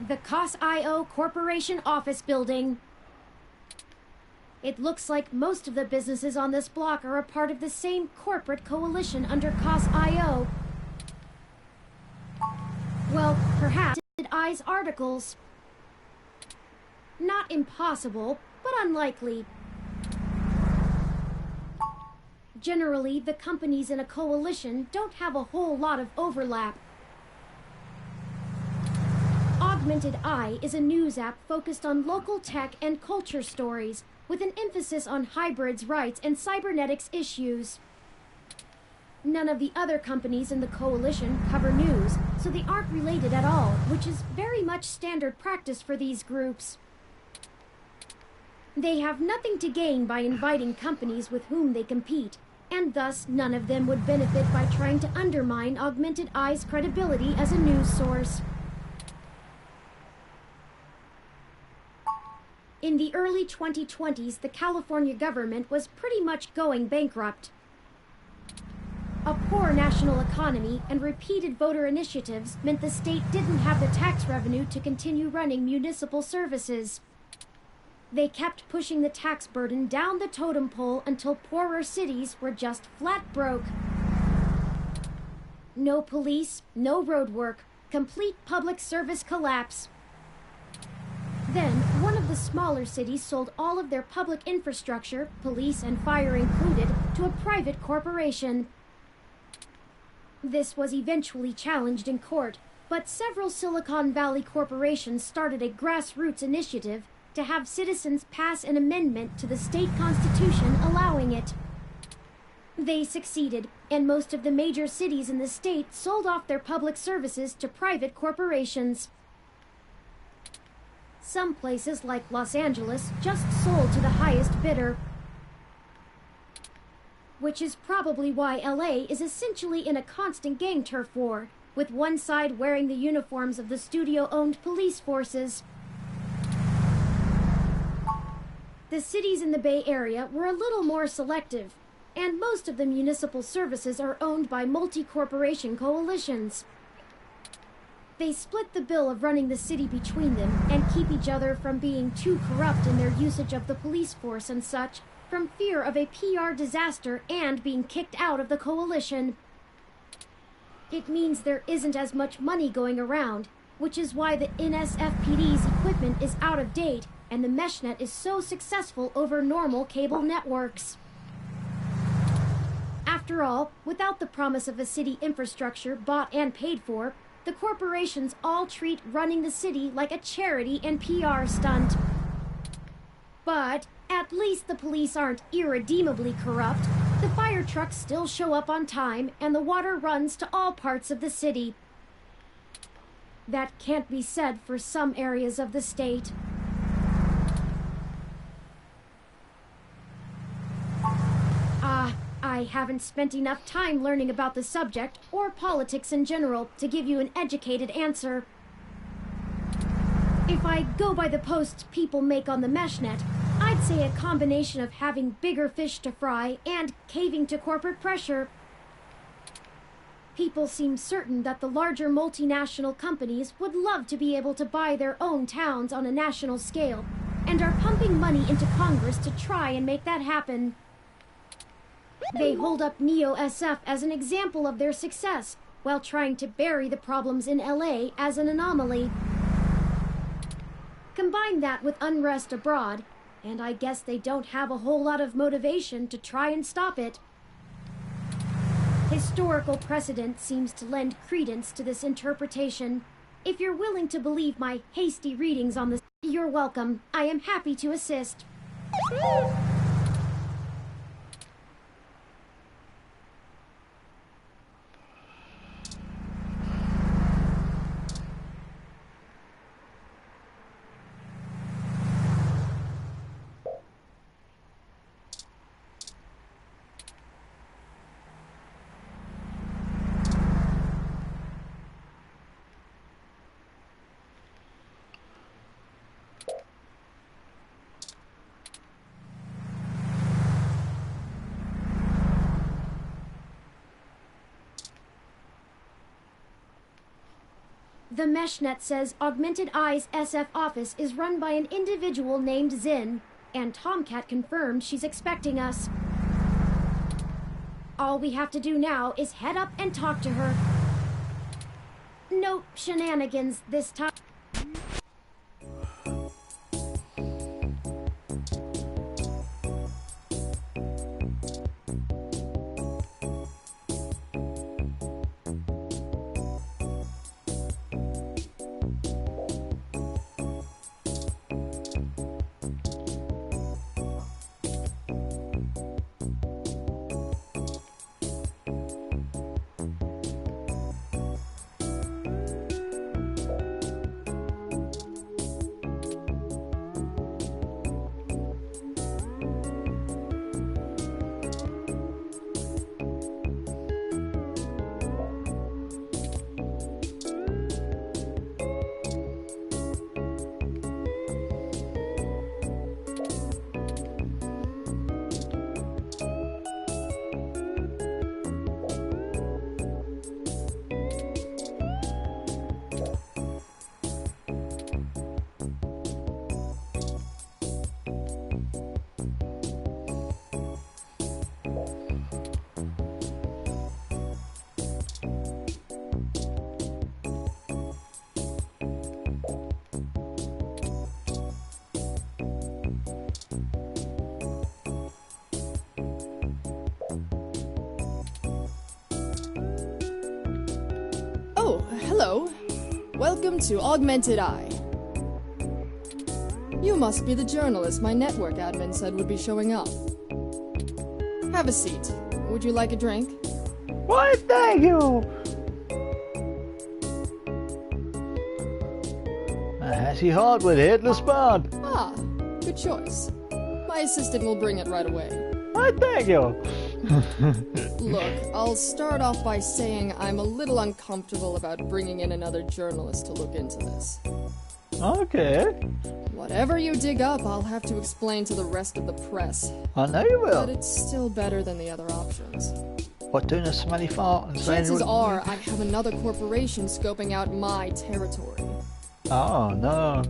The COS.io Corporation office building. It looks like most of the businesses on this block are a part of the same corporate coalition under COS.io. Well, perhaps I's articles. Not impossible, but unlikely. Generally, the companies in a coalition don't have a whole lot of overlap. Augmented Eye is a news app focused on local tech and culture stories, with an emphasis on hybrids' rights and cybernetics issues. None of the other companies in the coalition cover news, so they aren't related at all, which is very much standard practice for these groups. They have nothing to gain by inviting companies with whom they compete, and thus none of them would benefit by trying to undermine Augmented Eye's credibility as a news source. In the early 2020s, the California government was pretty much going bankrupt. A poor national economy and repeated voter initiatives meant the state didn't have the tax revenue to continue running municipal services. They kept pushing the tax burden down the totem pole until poorer cities were just flat broke. No police, no road work, complete public service collapse. Then, one of the smaller cities sold all of their public infrastructure, police and fire included, to a private corporation. This was eventually challenged in court, but several Silicon Valley corporations started a grassroots initiative to have citizens pass an amendment to the state constitution allowing it. They succeeded, and most of the major cities in the state sold off their public services to private corporations. Some places, like Los Angeles, just sold to the highest bidder. Which is probably why LA is essentially in a constant gang turf war, with one side wearing the uniforms of the studio-owned police forces. The cities in the Bay Area were a little more selective, and most of the municipal services are owned by multi-corporation coalitions. They split the bill of running the city between them and keep each other from being too corrupt in their usage of the police force and such, from fear of a PR disaster and being kicked out of the coalition. It means there isn't as much money going around, which is why the NSFPD's equipment is out of date and the meshnet is so successful over normal cable networks. After all, without the promise of a city infrastructure bought and paid for, the corporations all treat running the city like a charity and PR stunt. But at least the police aren't irredeemably corrupt. The fire trucks still show up on time, and the water runs to all parts of the city. That can't be said for some areas of the state. I haven't spent enough time learning about the subject, or politics in general, to give you an educated answer. If I go by the posts people make on the meshnet, I'd say a combination of having bigger fish to fry and caving to corporate pressure. People seem certain that the larger multinational companies would love to be able to buy their own towns on a national scale, and are pumping money into Congress to try and make that happen. They hold up Neo-SF as an example of their success, while trying to bury the problems in LA as an anomaly. Combine that with unrest abroad, and I guess they don't have a whole lot of motivation to try and stop it. Historical precedent seems to lend credence to this interpretation. If you're willing to believe my hasty readings on this, you're welcome. I am happy to assist. The meshnet says Augmented Eye's SF office is run by an individual named Zin, and Tomcat confirmed she's expecting us. All we have to do now is head up and talk to her. No shenanigans this time. Oh, hello. Welcome to Augmented Eye. You must be the journalist my network admin said would be showing up. Have a seat. Would you like a drink? Why, thank you! A Hattie Hardwood Headless Bud. Ah, good choice. My assistant will bring it right away. Why, thank you! Look, I'll start off by saying I'm a little uncomfortable about bringing in another journalist to look into this. Okay. Whatever you dig up, I'll have to explain to the rest of the press. I know you will. But it's still better than the other options. What, doing a smelly fart and saying... Chances are I have another corporation scoping out my territory. Oh, no.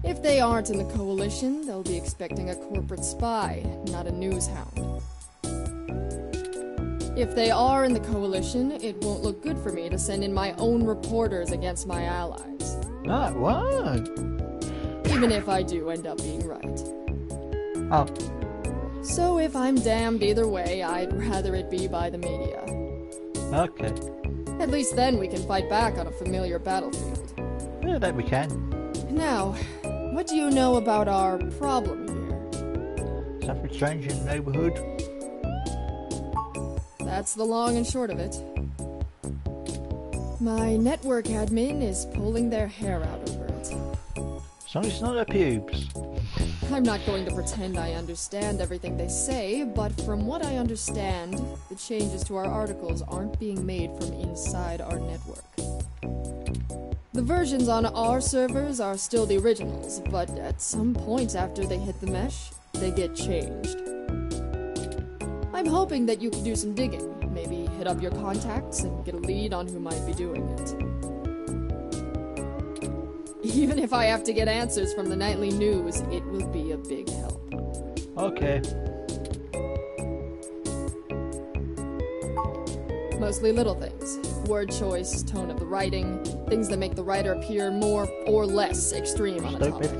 If they aren't in the coalition, they'll be expecting a corporate spy, not a news hound. If they are in the coalition, it won't look good for me to send in my own reporters against my allies. No, it won't. Even if I do end up being right. Oh. So if I'm damned either way, I'd rather it be by the media. Okay. At least then we can fight back on a familiar battlefield. Yeah, that we can. Now, what do you know about our problem here? Something strange in the neighborhood. That's the long and short of it. My network admin is pulling their hair out over it. As long as it's not their pubes. I'm not going to pretend I understand everything they say, but from what I understand, the changes to our articles aren't being made from inside our network. The versions on our servers are still the originals, but at some point after they hit the mesh, they get changed. I'm hoping that you can do some digging, maybe hit up your contacts and get a lead on who might be doing it. Even if I have to get answers from the nightly news, it will be a big help. Okay. Mostly little things. Word choice, tone of the writing, things that make the writer appear more or less extreme on a topic.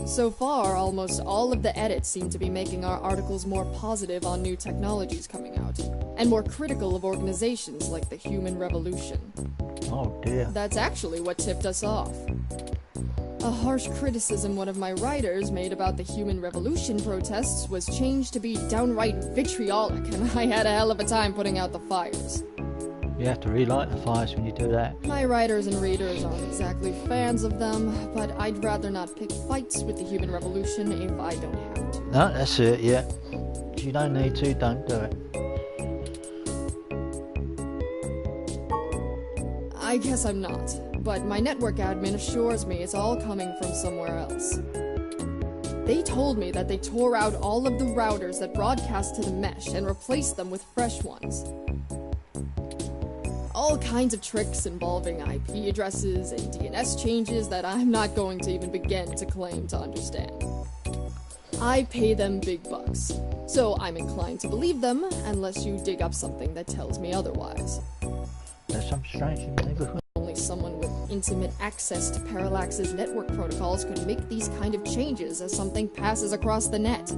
So far, almost all of the edits seem to be making our articles more positive on new technologies coming out, and more critical of organizations like the Human Revolution. Oh dear. That's actually what tipped us off. A harsh criticism one of my writers made about the Human Revolution protests was changed to be downright vitriolic, and I had a hell of a time putting out the fires. You have to relight the fires when you do that. My writers and readers aren't exactly fans of them, but I'd rather not pick fights with the Human Revolution if I don't have to. No, that's it, yeah. If you don't need to, don't do it. I guess I'm not, but my network admin assures me it's all coming from somewhere else. They told me that they tore out all of the routers that broadcast to the mesh and replaced them with fresh ones. All kinds of tricks involving IP addresses and DNS changes that I'm not going to even begin to claim to understand. I pay them big bucks, so I'm inclined to believe them unless you dig up something that tells me otherwise. There's some strange neighborhood. Only someone with intimate access to Parallax's network protocols could make these kind of changes as something passes across the net.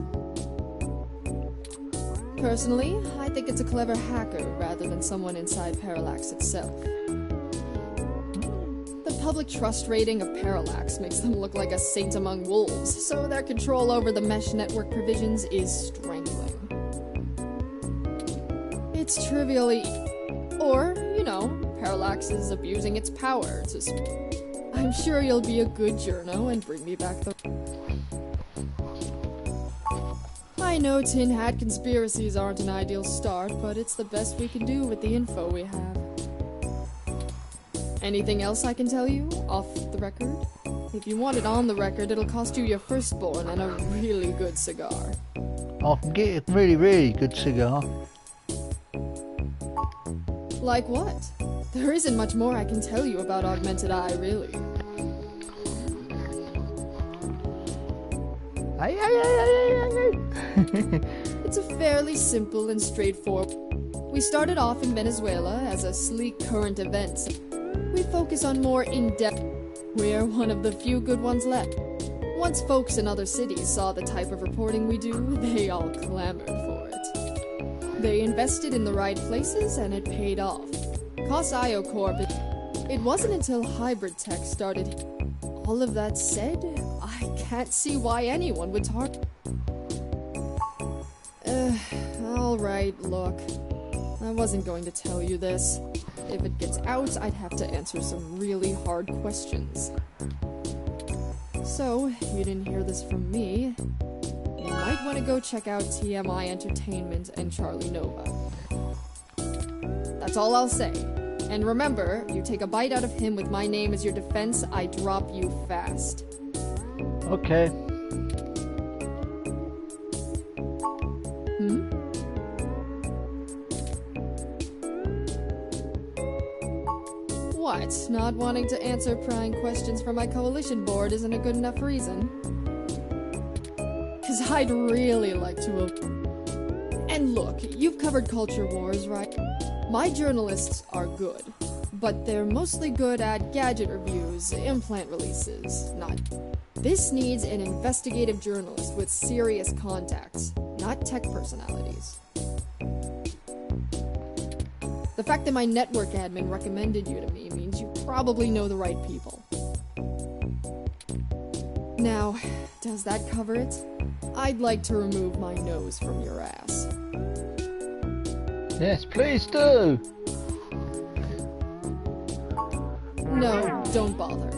Personally, I think it's a clever hacker rather than someone inside Parallax itself. The public trust rating of Parallax makes them look like a saint among wolves, so their control over the mesh network provisions is strangling. It's trivially... or, you know, Parallax is abusing its power to... I'm sure you'll be a good journo and bring me back the... I know tin hat conspiracies aren't an ideal start, but it's the best we can do with the info we have. Anything else I can tell you, off the record? If you want it on the record, it'll cost you your firstborn and a really good cigar. I can get a really, really good cigar. Like what? There isn't much more I can tell you about Augmented Eye, really. It's a fairly simple and straightforward. We started off in Venezuela as a sleek current events. We focus on more in-depth. We're one of the few good ones left. Once folks in other cities saw the type of reporting we do, they all clamored for it. They invested in the right places and it paid off. COS-IO Corp. It wasn't until hybrid tech started. All of that said, I can't see why anyone would talk. Alright, look. I wasn't going to tell you this. If it gets out, I'd have to answer some really hard questions. So, if you didn't hear this from me, you might want to go check out TMI Entertainment and Charlie Nova. That's all I'll say. And remember, you take a bite out of him with my name as your defense, I drop you fast. Okay. What? Not wanting to answer prying questions from my coalition board isn't a good enough reason? 'Cause I'd really like to... And look, you've covered culture wars, right? My journalists are good, but they're mostly good at gadget reviews, implant releases, not... This needs an investigative journalist with serious contacts, not tech personalities. The fact that my network admin recommended you to me means you probably know the right people. Now, does that cover it? I'd like to remove my nose from your ass. Yes, please do! No, don't bother.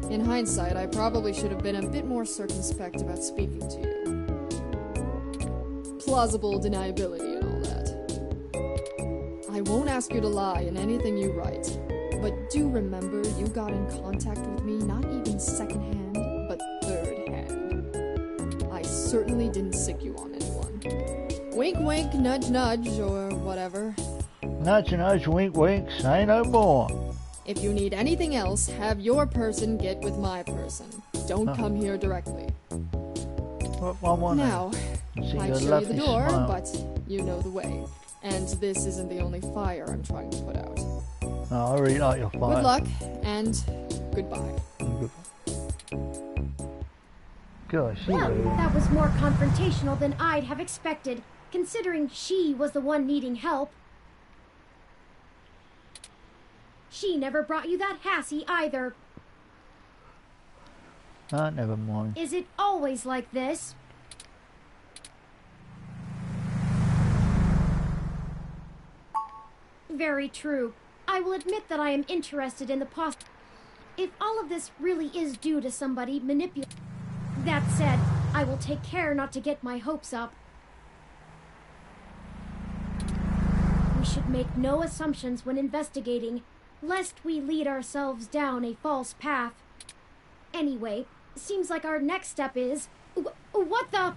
In hindsight, I probably should have been a bit more circumspect about speaking to you. Plausible deniability and all that. I won't ask you to lie in anything you write, but do remember you got in contact with me not even second-hand, but third-hand. I certainly didn't sick you on anyone. Wink wink, nudge nudge, or whatever. Nudge nudge, wink wink, say no more. If you need anything else, have your person get with my person. Don't come here directly. Now, I'd show you the door, but you know the way. And this isn't the only fire I'm trying to put out. No, I really like your fire. Good luck, and goodbye. Gosh, well, that was more confrontational than I'd have expected, considering she was the one needing help. She never brought you that hassy either. Ah, never mind. Is it always like this? Very true. I will admit that I am interested in the if all of this really is due to somebody manipulating. That said, I will take care not to get my hopes up. We should make no assumptions when investigating, lest we lead ourselves down a false path. Anyway, seems like our next step is... What the?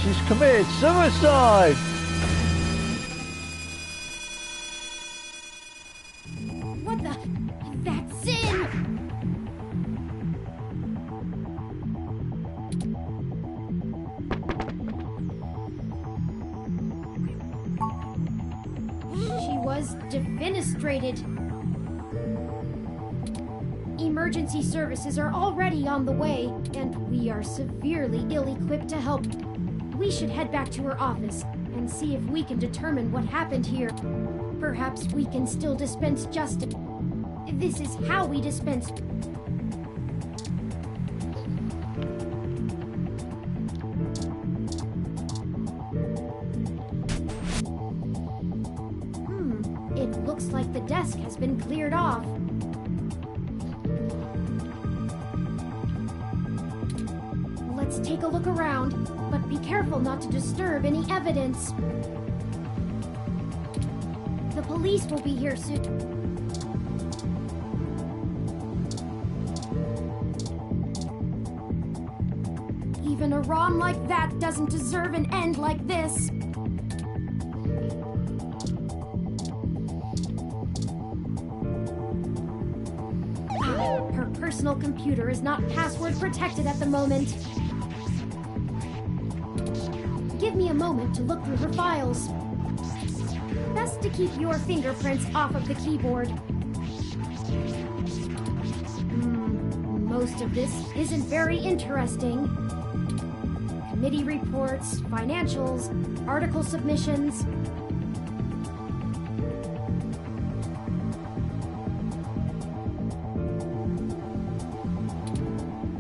She's committed suicide! What the? That's Zin! She was defenestrated. Emergency services are already on the way, and we are severely ill-equipped to help. We should head back to her office and see if we can determine what happened here. Perhaps we can still dispense justice. This is how we dispense. It looks like the desk has been cleared off. Let's take a look around, but be careful not to disturb any evidence. The police will be here soon. Even a ROM like that doesn't deserve an end like this. Her personal computer is not password protected at the moment. Give me a moment to look through her files. Best to keep your fingerprints off of the keyboard. Most of this isn't very interesting. Committee reports, financials, article submissions.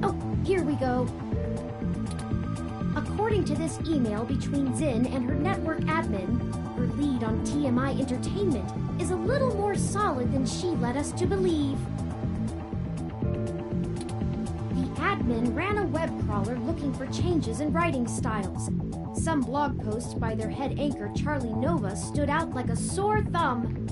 Oh, here we go. According to this email between Zin and her network admin, her lead on TMI Entertainment is a little more solid than she led us to believe. The admin ran a web crawler looking for changes in writing styles. Some blog posts by their head anchor Charlie Nova stood out like a sore thumb.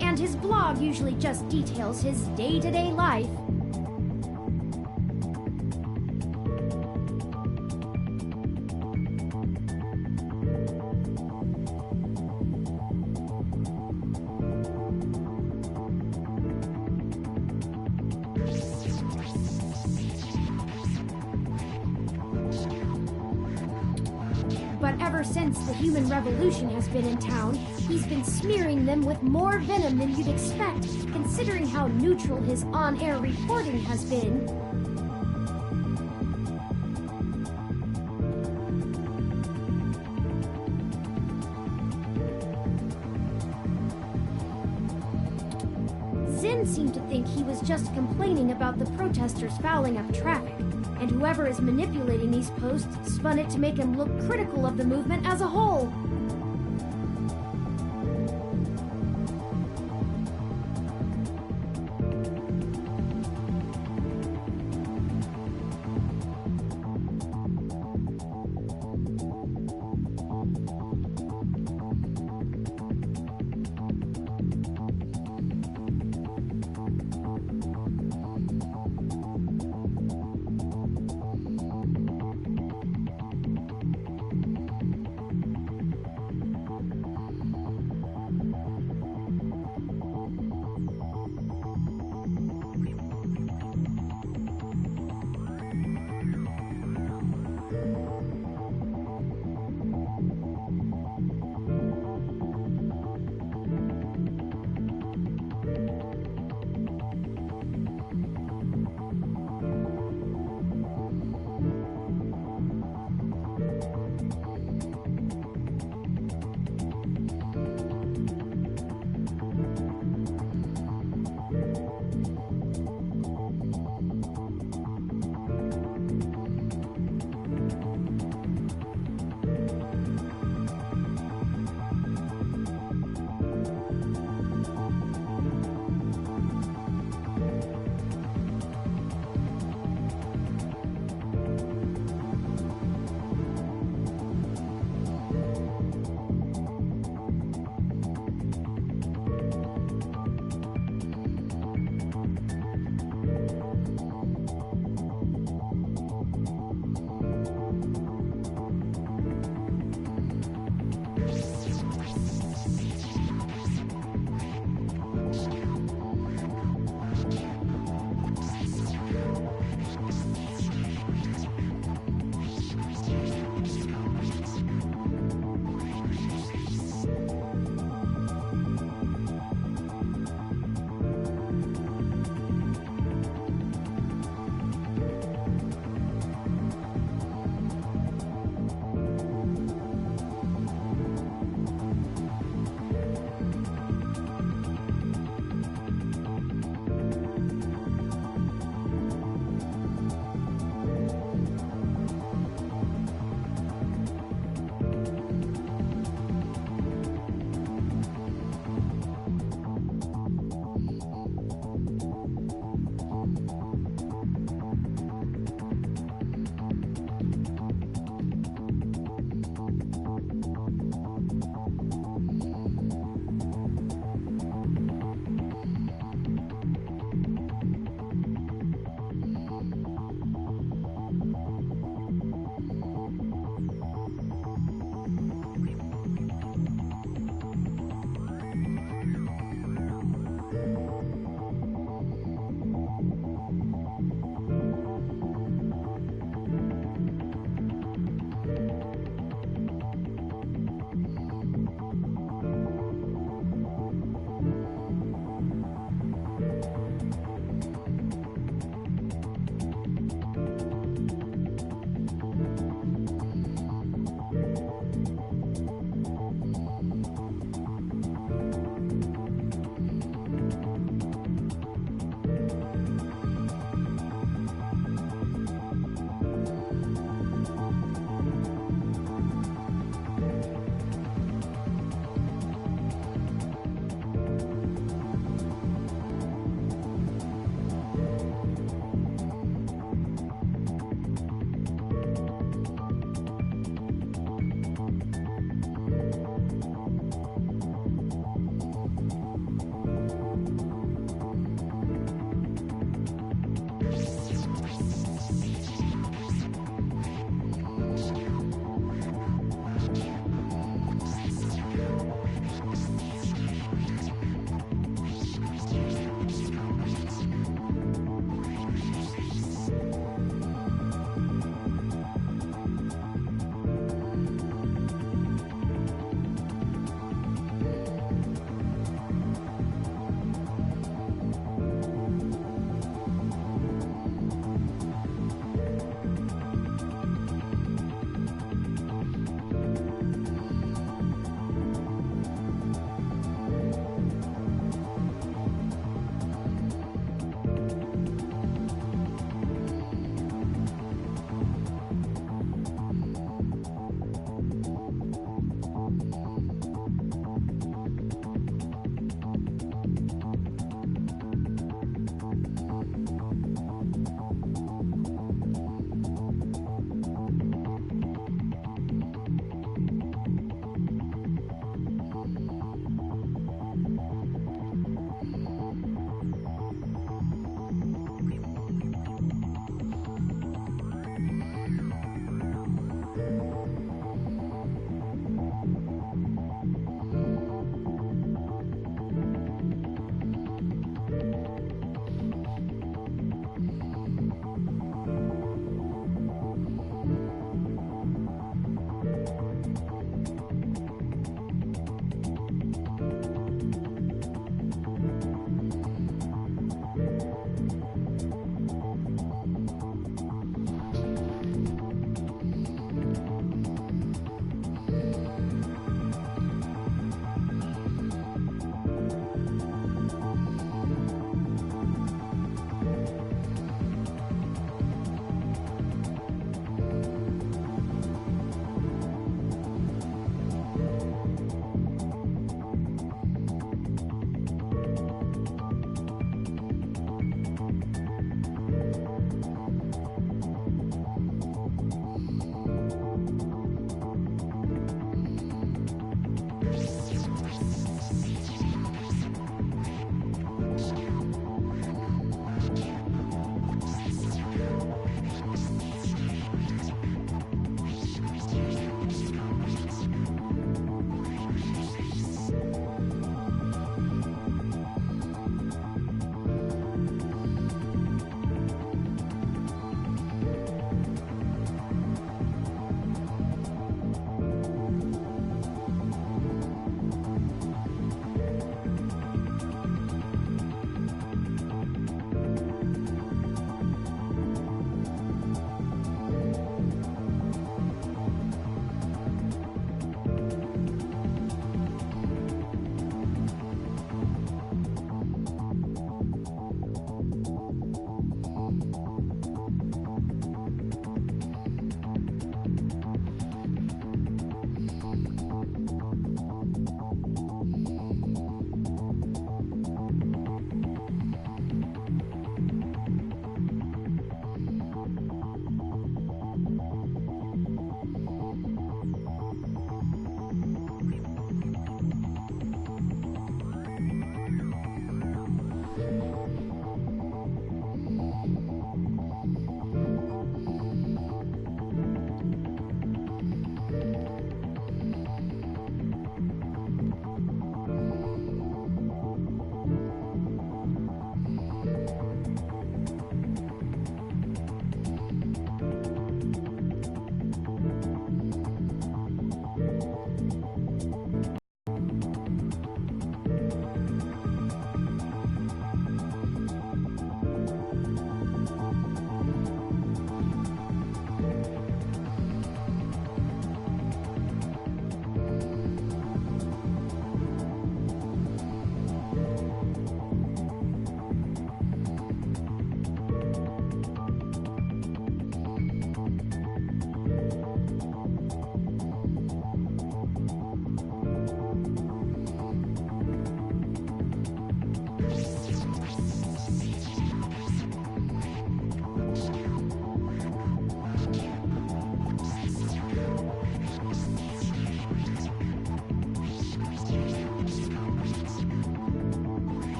And his blog usually just details his day-to-day life. But ever since the human revolution has been in town, he's been smearing them with more venom than you'd expect, considering how neutral his on-air reporting has been. Zin seemed to think he was just complaining about the protesters fouling up traffic, and whoever is manipulating these posts spun it to make him look critical of the movement as a whole.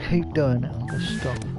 keep doing it, I'm gonna stop.